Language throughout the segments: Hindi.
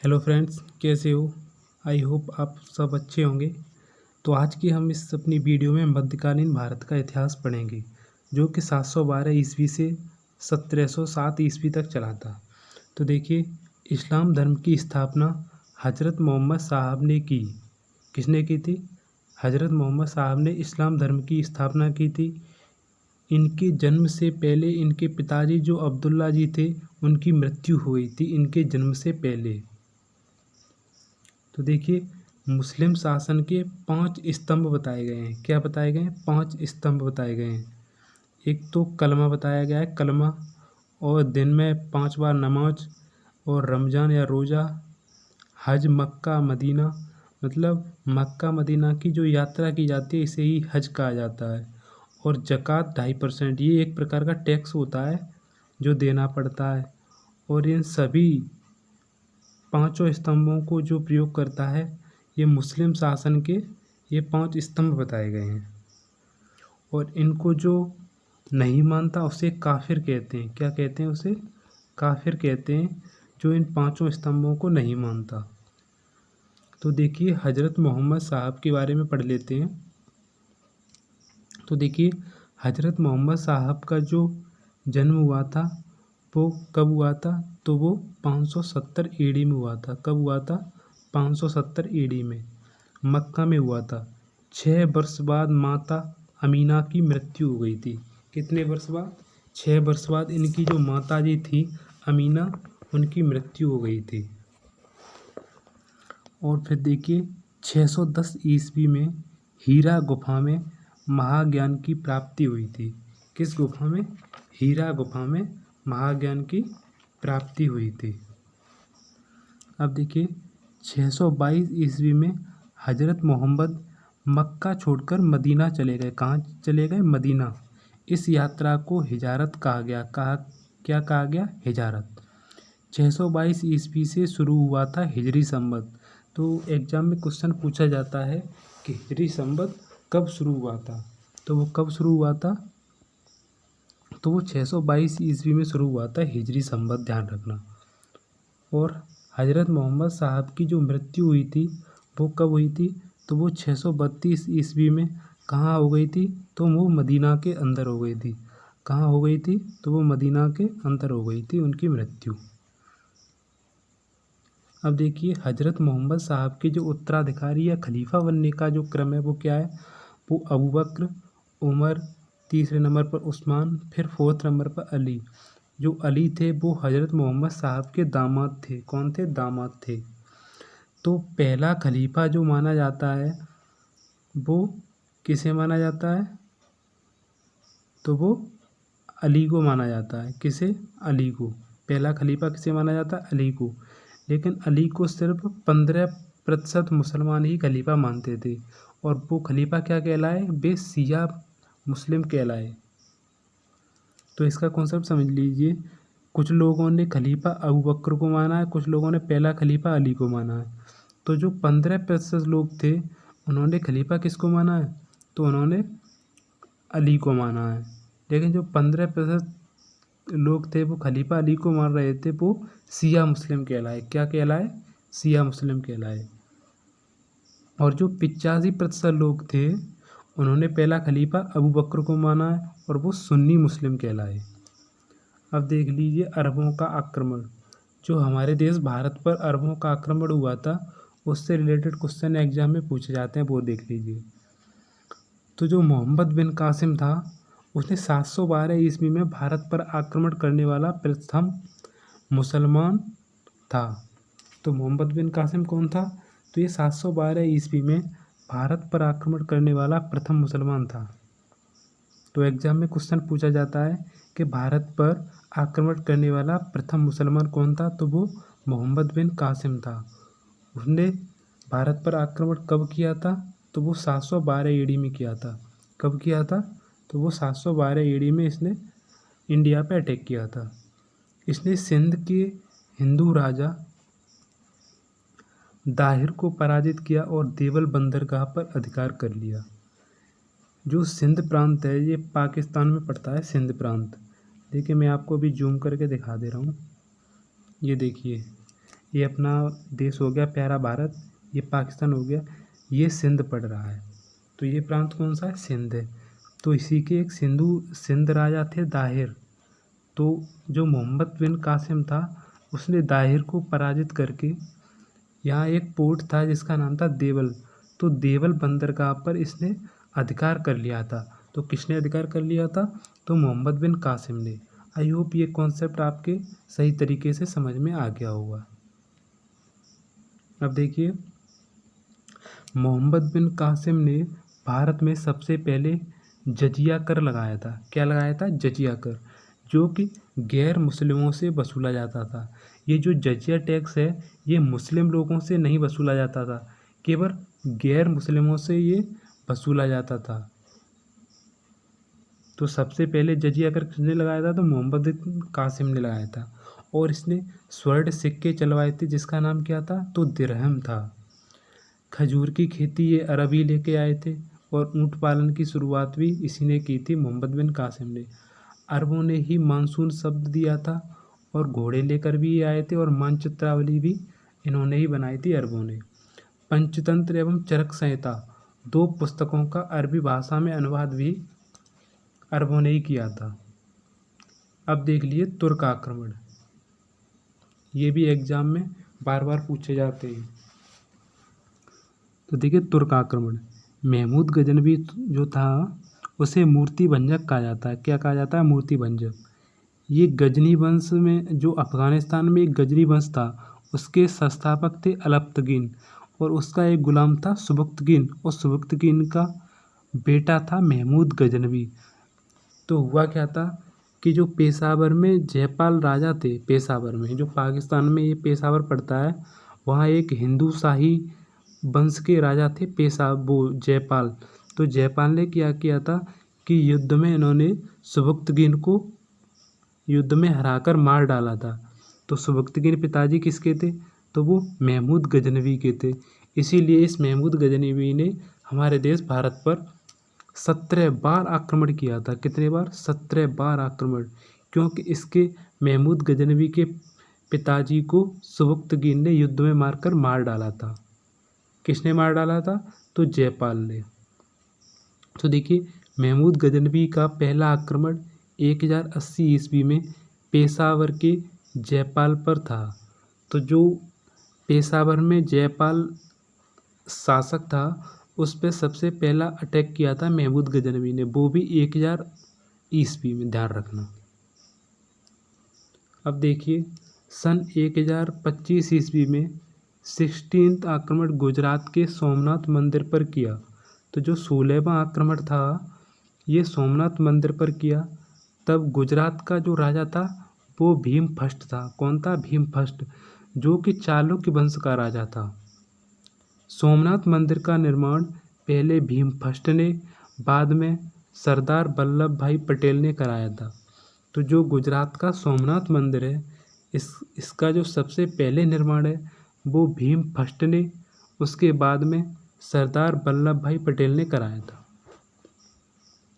हेलो फ्रेंड्स, कैसे हो? आई होप आप सब अच्छे होंगे। तो आज की हम इस अपनी वीडियो में मध्यकालीन भारत का इतिहास पढ़ेंगे, जो कि 712 ईस्वी से 1707 ईस्वी तक चला था। तो देखिए, इस्लाम धर्म की स्थापना हज़रत मोहम्मद साहब ने की। किसने की थी? हज़रत मोहम्मद साहब ने इस्लाम धर्म की स्थापना की थी। इनके जन्म से पहले इनके पिताजी जो अब्दुल्ला जी थे, उनकी मृत्यु हुई थी इनके जन्म से पहले। तो देखिए, मुस्लिम शासन के 5 स्तंभ बताए गए हैं। क्या बताए गए हैं? 5 स्तंभ बताए गए हैं। एक तो कलमा बताया गया है, कलमा, और दिन में 5 बार नमाज, और रमज़ान या रोज़ा, हज मक्का मदीना, मतलब मक्का मदीना की जो यात्रा की जाती है इसे ही हज कहा जाता है, और ज़कात 2.5%, ये एक प्रकार का टैक्स होता है जो देना पड़ता है। और इन सभी पांचों स्तंभों को जो प्रयोग करता है, ये मुस्लिम शासन के ये 5 स्तंभ बताए गए हैं। और इनको जो नहीं मानता उसे काफिर कहते हैं। क्या कहते हैं? उसे काफिर कहते हैं, जो इन पांचों स्तंभों को नहीं मानता। तो देखिए, हज़रत मोहम्मद साहब के बारे में पढ़ लेते हैं। तो देखिए, हज़रत मोहम्मद साहब का जो जन्म हुआ था वो कब हुआ था? तो वो 570 ईडी में हुआ था। कब हुआ था? 570 ईडी में मक्का में हुआ था। 6 वर्ष बाद माता अमीना की मृत्यु हो गई थी। कितने वर्ष बाद? 6 वर्ष बाद इनकी जो माता जी थी अमीना, उनकी मृत्यु हो गई थी। और फिर देखिए, 610 ईस्वी में हीरा गुफा में महाज्ञान की प्राप्ति हुई थी। किस गुफा में? हीरा गुफा में महाज्ञान की प्राप्ति हुई थी। अब देखिए, 622 ईस्वी में हज़रत मोहम्मद मक्का छोड़कर मदीना चले गए। कहाँ चले गए? मदीना। इस यात्रा को हिजारत कहा गया। क्या कहा गया? हिजारत। 622 ईस्वी से शुरू हुआ था हिजरी संवत। तो एग्जाम में क्वेश्चन पूछा जाता है कि हिजरी संवत कब शुरू हुआ था? तो वो कब शुरू हुआ था? तो वो 622 ईस्वी में शुरू हुआ था हिजरी संवत, ध्यान रखना। और हज़रत मोहम्मद साहब की जो मृत्यु हुई थी वो कब हुई थी? तो वो 632 ईस्वी में कहाँ हो गई थी? तो वो मदीना के अंदर हो गई थी। कहाँ हो गई थी? तो वो मदीना के अंदर हो गई थी उनकी मृत्यु। अब देखिए, हज़रत मोहम्मद साहब के जो उत्तराधिकारी या खलीफा बनने का जो क्रम है वो क्या है? वो अबू बकर, उमर, तीसरे नंबर पर उस्मान, फिर 4th नंबर पर अली। जो अली थे वो हज़रत मोहम्मद साहब के दामाद थे। कौन थे? दामाद थे। तो पहला खलीफा जो माना जाता है वो किसे माना जाता है? तो वो अली को माना जाता है। किसे? अली को। पहला खलीफा किसे माना जाता है? अली को। लेकिन अली को सिर्फ 15% मुसलमान ही खलीफा मानते थे, और वो खलीफा क्या कहलाए? वे शिया मुस्लिम कहलाए। तो इसका कॉन्सेप्ट समझ लीजिए, कुछ लोगों ने खलीफा अबू बकर को माना है, कुछ लोगों ने पहला खलीफा अली को माना है। तो जो 15% लोग थे उन्होंने खलीफा किसको माना है? तो उन्होंने अली को माना है। लेकिन जो 15% लोग थे वो खलीफा अली को मान रहे थे, वो शिया मुस्लिम कहलाए। क्या कहलाए? शिया मुस्लिम कहलाए। और जो 85% लोग थे उन्होंने पहला खलीफा अबू बकर को माना है, और वो सुन्नी मुस्लिम कहलाए। अब देख लीजिए, अरबों का आक्रमण। जो हमारे देश भारत पर अरबों का आक्रमण हुआ था उससे रिलेटेड क्वेश्चन एग्जाम में पूछे जाते हैं, वो देख लीजिए। तो जो मोहम्मद बिन कासिम था उसने 712 ईस्वी में भारत पर आक्रमण करने वाला प्रथम मुसलमान था। तो मोहम्मद बिन कासिम कौन था? तो ये 712 ईस्वी में भारत पर आक्रमण करने वाला प्रथम मुसलमान था। तो एग्जाम में क्वेश्चन पूछा जाता है कि भारत पर आक्रमण करने वाला प्रथम मुसलमान कौन था? तो वो मोहम्मद बिन कासिम था। उसने भारत पर आक्रमण कब किया था? तो वो 712 ईडी में किया था। कब किया था? तो वो 712 ईडी में इसने इंडिया पे अटैक किया था। इसने सिंध के हिंदू राजा दाहिर को पराजित किया और देवल बंदरगाह पर अधिकार कर लिया। जो सिंध प्रांत है ये पाकिस्तान में पड़ता है, सिंध प्रांत। देखिए, मैं आपको अभी जूम करके दिखा दे रहा हूँ। ये देखिए, ये अपना देश हो गया प्यारा भारत, ये पाकिस्तान हो गया, ये सिंध पड़ रहा है। तो ये प्रांत कौन सा है? सिंध है। तो इसी के एक सिंध राजा थे दाहिर। तो जो मोहम्मद बिन कासिम था उसने दाहिर को पराजित करके यहाँ एक पोर्ट था जिसका नाम था देवल। तो देवल बंदरगाह पर इसने अधिकार कर लिया था। तो किसने अधिकार कर लिया था? तो मोहम्मद बिन कासिम ने। आई होप ये कॉन्सेप्ट आपके सही तरीके से समझ में आ गया होगा। अब देखिए, मोहम्मद बिन कासिम ने भारत में सबसे पहले जजिया कर लगाया था। क्या लगाया था? जजिया कर, जो कि गैर मुस्लिमों से वसूला जाता था। ये जो जजिया टैक्स है ये मुस्लिम लोगों से नहीं वसूला जाता था, केवल गैर मुस्लिमों से ये वसूला जाता था। तो सबसे पहले जजिया कर किसने लगाया था? तो मोहम्मद बिन कासिम ने लगाया था। और इसने स्वर्ण सिक्के चलवाए थे जिसका नाम क्या था? तो दिरहम था। खजूर की खेती ये अरब ही लेके आए थे। और ऊँट पालन की शुरुआत भी इसी ने की थी, मोहम्मद बिन कासिम ने। अरबों ने ही मानसून शब्द दिया था और घोड़े लेकर भी ये आए थे, और मानचित्रावली भी इन्होंने ही बनाई थी अरबों ने। पंचतंत्र एवं चरक संहिता, दो पुस्तकों का अरबी भाषा में अनुवाद भी अरबों ने ही किया था। अब देख लिए तुर्क आक्रमण, ये भी एग्जाम में बार बार पूछे जाते हैं। तो देखिए तुर्क आक्रमण, महमूद गजनवी जो था उसे मूर्ति भंजक कहा जाता है। क्या कहा जाता है? मूर्ति भंजक। ये गजनी वंश में, जो अफगानिस्तान में एक गजनी वंश था, उसके संस्थापक थे अलप्तगीन, और उसका एक गुलाम था सुबक्तगीन, और सुबक्तगीन का बेटा था महमूद गजनवी। तो हुआ क्या था कि जो पेशावर में जयपाल राजा थे, पेशावर में, जो पाकिस्तान में ये पेशावर पड़ता है, वहाँ एक हिंदू शाही वंश के राजा थे वो जयपाल। तो जयपाल ने क्या किया था कि युद्ध में इन्होंने सुबक्तगीन को युद्ध में हराकर मार डाला था। तो सुबक्तगीन पिताजी किसके थे? तो वो महमूद गजनवी के थे। इसीलिए इस महमूद गजनवी ने हमारे देश भारत पर 17 बार आक्रमण किया था। कितने बार? 17 बार आक्रमण, क्योंकि इसके महमूद गजनवी के पिताजी को सुबक्तगीन ने युद्ध में मारकर मार डाला था। किसने मार डाला था? तो जयपाल ने। तो देखिए, महमूद गजनवी का पहला आक्रमण 1080 ईस्वी में पेशावर के जयपाल पर था। तो जो पेशावर में जयपाल शासक था उस पर सबसे पहला अटैक किया था महमूद गजनवी ने, वो भी 1000 ईस्वी में, ध्यान रखना। अब देखिए, सन 1025 ईस्वी में 16वां आक्रमण गुजरात के सोमनाथ मंदिर पर किया। तो जो 16वां आक्रमण था ये सोमनाथ मंदिर पर किया। तब गुजरात का जो राजा था वो भीमफस्ट था। कौन था? भीमफस्ट, जो कि चालुक्य वंश का राजा था। सोमनाथ मंदिर का निर्माण पहले भीमफस्ट ने, बाद में सरदार वल्लभ भाई पटेल ने कराया था। तो जो गुजरात का सोमनाथ मंदिर है, इसका जो सबसे पहले निर्माण है वो भीमफस्ट ने, उसके बाद में सरदार वल्लभ भाई पटेल ने कराया था।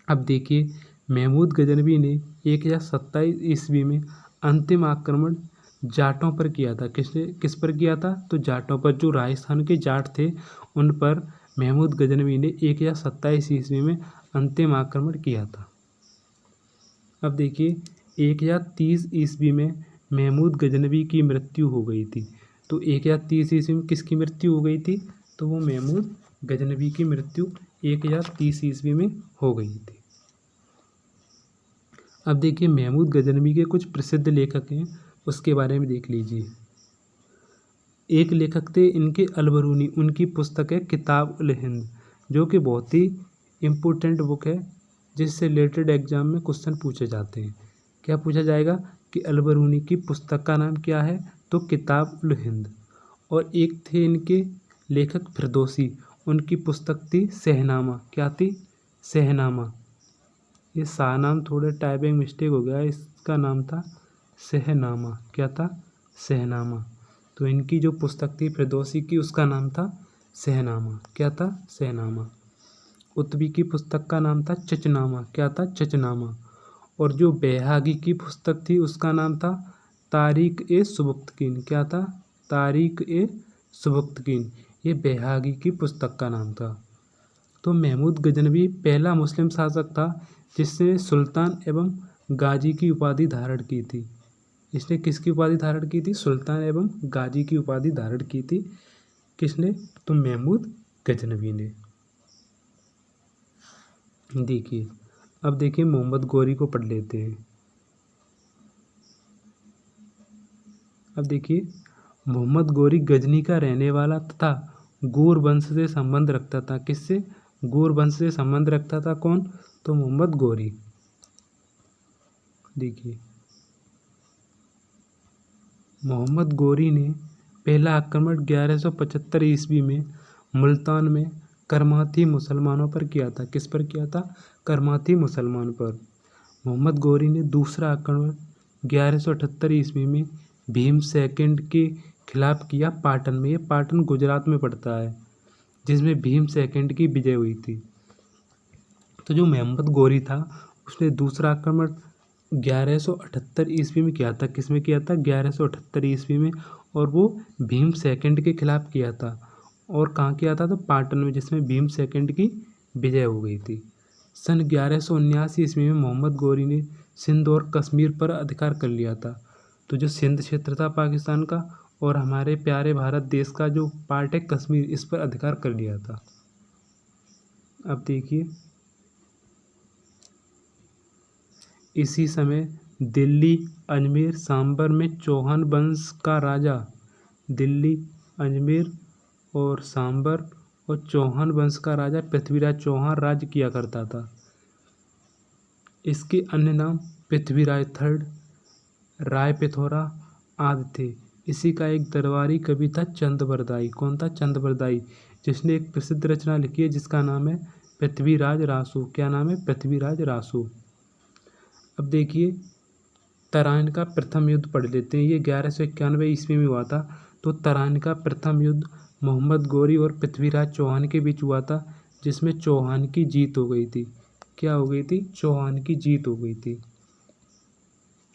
अब देखिए, महमूद गजनवी ने 1027 ईस्वी में अंतिम आक्रमण जाटों पर किया था। किस पर किया था? तो जाटों पर। जो राजस्थान के जाट थे उन पर महमूद गजनवी ने 1027 ईस्वी में अंतिम आक्रमण किया था। अब देखिए, 1030 ईस्वी में महमूद गजनवी की मृत्यु हो गई थी। तो 1030 ईस्वी में किसकी मृत्यु हो गई थी? तो वो महमूद गजनवी की मृत्यु 1030 ईस्वी में हो गई थी। अब देखिए, महमूद गजनवी के कुछ प्रसिद्ध लेखक हैं, उसके बारे में देख लीजिए। एक लेखक थे इनके अलबरूनी, उनकी पुस्तक है किताब उल हिंद, जो कि बहुत ही इम्पोर्टेंट बुक है, जिससे रिलेटेड एग्जाम में क्वेश्चन पूछे जाते हैं। क्या पूछा जाएगा कि अलबरूनी की पुस्तक का नाम क्या है? तो किताब उल हिंद। और एक थे इनके लेखक फिरदौसी, उनकी पुस्तक थी शहनामा। क्या थी? शहनामा। ये शाहनाम थोड़े टाइपिंग मिस्टेक हो गया, इसका नाम था शहनामा। क्या था? शहनामा। तो इनकी जो पुस्तक थी फिरदौसी की, उसका नाम था शहनामा। क्या था? शहनामा। उत्बी की पुस्तक का नाम था चचनामा। क्या था? चचनामा। और जो बैहागी की पुस्तक थी उसका नाम था तारीख ए सुबक्तगीन। क्या था? तारिक ए सुबुक्तकीन, ये बैहागी की पुस्तक का नाम था। तो महमूद गजनवी पहला मुस्लिम शासक था जिसने सुल्तान एवं गाजी की उपाधि धारण की थी। इसने किसकी उपाधि धारण की थी? सुल्तान एवं गाजी की उपाधि धारण की थी। किसने? तो महमूद गजनवी ने। देखिए, अब देखिए मोहम्मद गोरी को पढ़ लेते हैं। अब देखिए, मोहम्मद गोरी गजनी का रहने वाला तथा गौर वंश से संबंध रखता था। किससे? गौर वंश से संबंध रखता था। कौन? तो मोहम्मद गोरी। देखिए, मोहम्मद गोरी ने पहला आक्रमण 1175 ईस्वी में मुल्तान में करमाती मुसलमानों पर किया था। किस पर किया था? करमाती मुसलमान पर। मोहम्मद गोरी ने दूसरा आक्रमण 1178 ईस्वी में भीम सेकंड के खिलाफ किया पाटन में। ये पाटन गुजरात में पड़ता है, जिसमें भीम सेकंड की विजय हुई थी। तो जो मोहम्मद गोरी था उसने दूसरा आक्रमण 1178 ईस्वी में किया था। किस में किया था? 1178 ईस्वी में, और वो भीम सेकंड के खिलाफ किया था। और कहाँ किया था? तो पाटन में, जिसमें भीम सेकंड की विजय हो गई थी। सन 1179 ईस्वी में मोहम्मद गोरी ने सिंध और कश्मीर पर अधिकार कर लिया था। तो जो सिंध क्षेत्र था पाकिस्तान का, और हमारे प्यारे भारत देश का जो पार्ट है कश्मीर, इस पर अधिकार कर लिया था। अब देखिए, इसी समय दिल्ली, अजमेर, सांबर में चौहान वंश का राजा, दिल्ली, अजमेर और सांबर और चौहान वंश का राजा पृथ्वीराज चौहान राज्य किया करता था। इसके अन्य नाम पृथ्वीराज थर्ड, राय पिथौरा आदि थे। इसी का एक दरबारी कवि था चंदबरदाई। कौन था? चंदबरदाई, जिसने एक प्रसिद्ध रचना लिखी है जिसका नाम है पृथ्वीराज रासो। क्या नाम है? पृथ्वीराज रासो। अब देखिए, तराइन का प्रथम युद्ध पढ़ लेते हैं। ये 1191 ईस्वी में हुआ था। तो तराइन का प्रथम युद्ध मोहम्मद गोरी और पृथ्वीराज चौहान के बीच हुआ था, जिसमें चौहान की जीत हो गई थी। क्या हो गई थी? चौहान की जीत हो गई थी।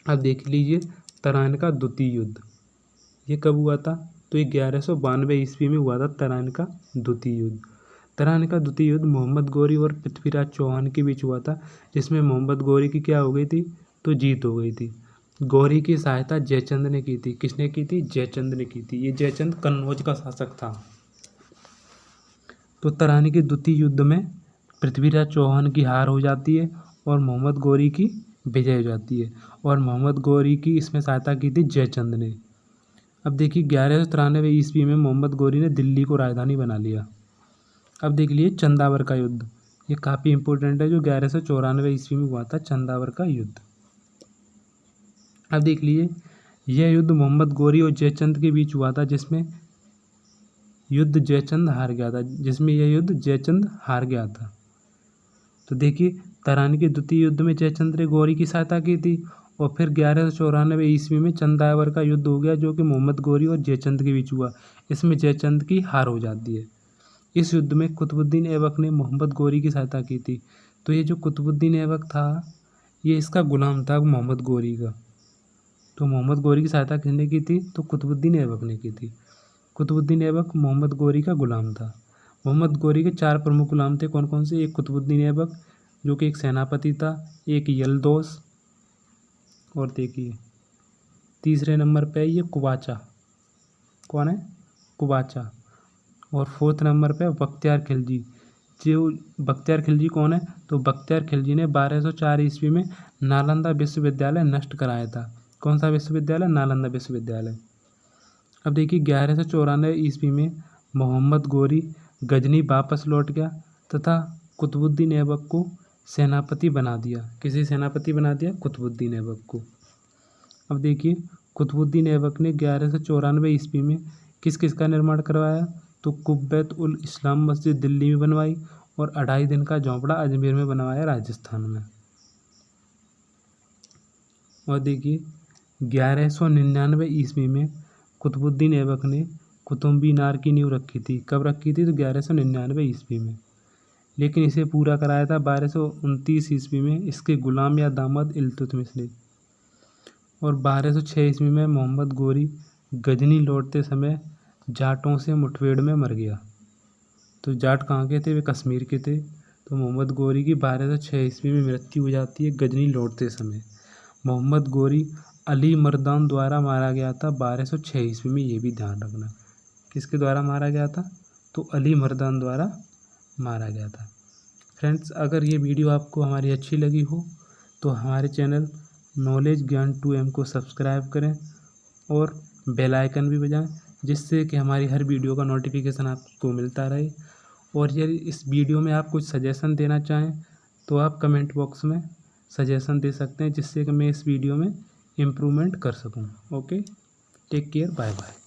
अब देख लीजिए तराइन का द्वितीय युद्ध, ये कब हुआ था? तो ये 1192 ईस्वी में हुआ था तराइन का द्वितीय युद्ध। तराइन का द्वितीय युद्ध मोहम्मद गोरी और पृथ्वीराज चौहान के बीच हुआ था, जिसमें मोहम्मद गोरी की क्या हो गई थी? तो जीत हो गई थी। गौरी की सहायता जयचंद ने की थी। किसने की थी? जयचंद ने की थी। ये जयचंद कन्नौज का शासक था। तो तराइन के द्वितीय युद्ध में पृथ्वीराज चौहान की हार हो जाती है और मोहम्मद गोरी की विजय हो जाती है, और मोहम्मद गोरी की इसमें सहायता की थी जयचंद ने। अब देखिए 1193 ईस्वी में मोहम्मद गोरी ने दिल्ली को राजधानी बना लिया। अब देख लिए चंदावर का युद्ध, ये काफ़ी इंपॉर्टेंट है, जो 1194 ईस्वी में हुआ था चंदावर का युद्ध। अब देख लीजिए, यह युद्ध मोहम्मद गोरी और जयचंद के बीच हुआ था, जिसमें युद्ध जयचंद हार गया था। जिसमें यह युद्ध जयचंद हार गया था। तो देखिए, तराइन के द्वितीय युद्ध में जयचंद ने गौरी की सहायता की थी, और फिर 1194 ईस्वी में चंदावर का युद्ध हो गया, जो कि मोहम्मद गोरी और जयचंद के बीच हुआ। इसमें जयचंद की हार हो जाती है। इस युद्ध में कुतुबुद्दीन ऐबक ने मोहम्मद गोरी की सहायता की थी। तो ये जो कुतुबुद्दीन ऐबक था, ये इसका गुलाम था मोहम्मद गोरी का। तो मोहम्मद गोरी की सहायता किसने की थी? तो कुतुबुद्दीन ऐबक ने की थी। कुतुबुद्दीन ऐबक मोहम्मद गोरी का गुलाम था। मोहम्मद गोरी के 4 प्रमुख गुलाम थे। कौन कौन से? एक कुतुबुद्दीन ऐबक, जो कि एक सेनापति था, एक यलदौस, और देखिए तीसरे नंबर पे ये कुबाचा। कौन है? कुबाचा। और फोर्थ नंबर पे बख्तियार खिलजी। जो बख्तियार खिलजी कौन है? तो बख्तियार खिलजी ने 1204 ईस्वी में नालंदा विश्वविद्यालय नष्ट कराया था। कौन सा विश्वविद्यालय? नालंदा विश्वविद्यालय। अब देखिए 1194 ईस्वी में मोहम्मद गोरी गजनी वापस लौट गया तथा कुतुबुद्दीन ऐबक को सेनापति बना दिया। किसी सेनापति बना दिया? कुतुबुद्दीन ऐबक को। अब देखिए, कुतुबुद्दीन ऐबक ने 1194 ईस्वी में किस किस का निर्माण करवाया? तो कुब्बत उल इस्लाम मस्जिद दिल्ली में बनवाई, और 2.5 दिन का झोंपड़ा अजमेर में बनवाया, राजस्थान में। और देखिए 1199 ईस्वी में कुतुबुद्दीन ऐबक ने कुतुब मीनार की नींव रखी थी। कब रखी थी? तो 1199 ईस्वी में। लेकिन इसे पूरा कराया था 1229 ईस्वी में इसके गुलाम या दामाद इल्तुतमिश ने। और 1206 ईस्वी में मोहम्मद गोरी गजनी लौटते समय जाटों से मुठभेड़ में मर गया। तो जाट कहाँ के थे? वे कश्मीर के थे। तो मोहम्मद गोरी की 1206 ईस्वी में मृत्यु हो जाती है गजनी लौटते समय। मोहम्मद गोरी अली मर्दान द्वारा मारा गया था 1206 ईस्वी में, ये भी ध्यान रखना। किसके द्वारा मारा गया था? तो अली मर्दान द्वारा मारा गया था। फ्रेंड्स, अगर ये वीडियो आपको हमारी अच्छी लगी हो तो हमारे चैनल नॉलेज ज्ञान 2M को सब्सक्राइब करें और बेल आइकन भी बजाएं, जिससे कि हमारी हर वीडियो का नोटिफिकेशन आपको मिलता रहे। और यदि इस वीडियो में आप कुछ सजेशन देना चाहें तो आप कमेंट बॉक्स में सजेशन दे सकते हैं, जिससे कि मैं इस वीडियो में इम्प्रूवमेंट कर सकूं। Okay, take care, bye bye.